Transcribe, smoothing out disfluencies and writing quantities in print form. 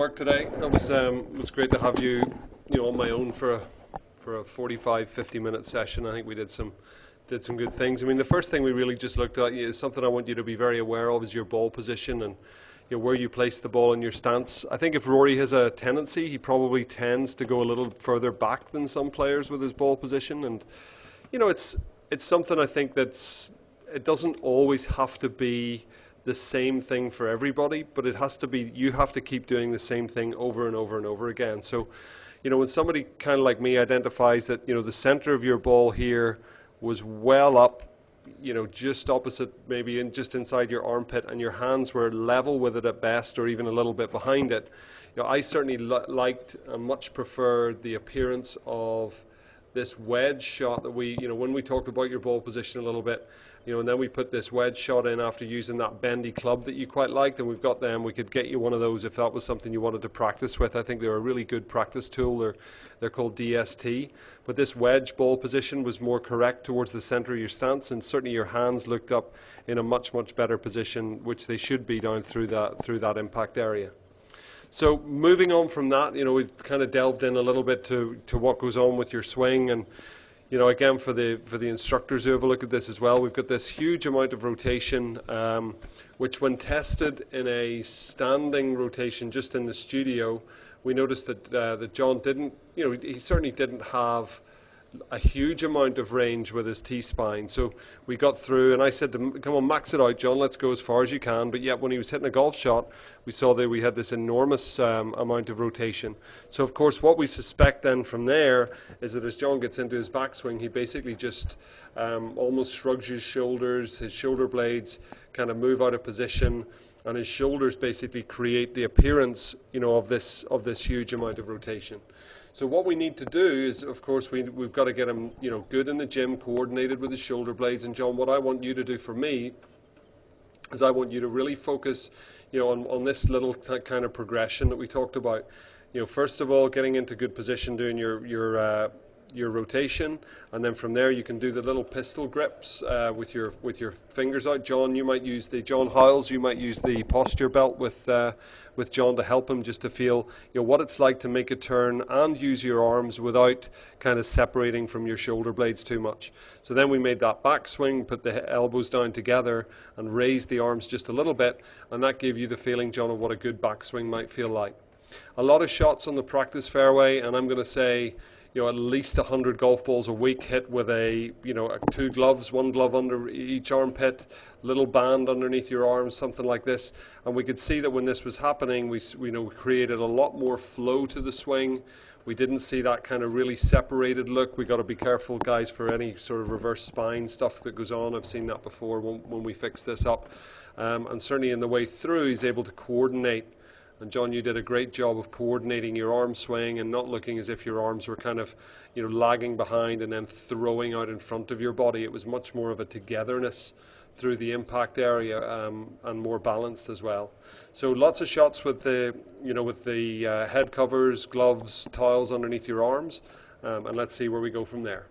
work today. It was great to have you on my own for a 45-50 minute session. I think we did some good things. I mean, the first thing we really just looked at is something I want you to be very aware of is your ball position and where you place the ball in your stance. I think if Rory has a tendency, he probably tends to go a little further back than some players with his ball position, and it's something I think it doesn't always have to be the same thing for everybody, but it has to be, you have to keep doing the same thing over and over and over again. So, when somebody kind of like me identifies that, the center of your ball here was well up, just opposite, maybe just inside your armpit, and your hands were level with it at best, or even a little bit behind it, I certainly liked and much preferred the appearance of this wedge shot that we, when we talked about your ball position a little bit, and then we put this wedge shot in after using that bendy club that you quite liked, and we've got them. We could get you one of those if that was something you wanted to practice with. I think they're a really good practice tool. They're called DST. But this wedge ball position was more correct towards the center of your stance, and certainly your hands looked up in a much, much better position, which they should be down through that impact area. So moving on from that, we've kind of delved in a little bit to what goes on with your swing, and again, for the instructors who have a look at this as well, we've got this huge amount of rotation, which when tested in a standing rotation just in the studio, we noticed that John didn't, he certainly didn't have a huge amount of range with his T-spine. So we got through, and I said to him, come on, max it out, John, let's go as far as you can. But yet when he was hitting a golf shot, we saw that we had this enormous amount of rotation. So of course what we suspect then from there is that as John gets into his backswing, he basically just almost shrugs his shoulder blades kind of move out of position, and his shoulders basically create the appearance of this huge amount of rotation. So what we need to do is, of course, we've got to get him, good in the gym, coordinated with his shoulder blades. And John, what I want you to do for me is I want you to really focus, on this little kind of progression that we talked about. First of all, getting into good position, doing your rotation, and then from there you can do the little pistol grips with your fingers out. John, you might use John Howells, you might use the posture belt with John to help him just to feel what it's like to make a turn and use your arms without kind of separating from your shoulder blades too much. So then we made that backswing, put the elbows down together and raised the arms just a little bit, and that gave you the feeling, John, of what a good backswing might feel like. A lot of shots on the practice fairway, and I'm going to say at least 100 golf balls a week hit with two gloves, one glove under each armpit, little band underneath your arms, something like this. And we could see that when this was happening, we created a lot more flow to the swing. We didn't see that kind of really separated look. We got to be careful, guys, for any sort of reverse spine stuff that goes on. I've seen that before when we fix this up. And certainly in the way through, he's able to coordinate. And John, you did a great job of coordinating your arm swing and not looking as if your arms were kind of, lagging behind and then throwing out in front of your body. It was much more of a togetherness through the impact area, and more balanced as well. So lots of shots with the, head covers, gloves, towels underneath your arms, and let's see where we go from there.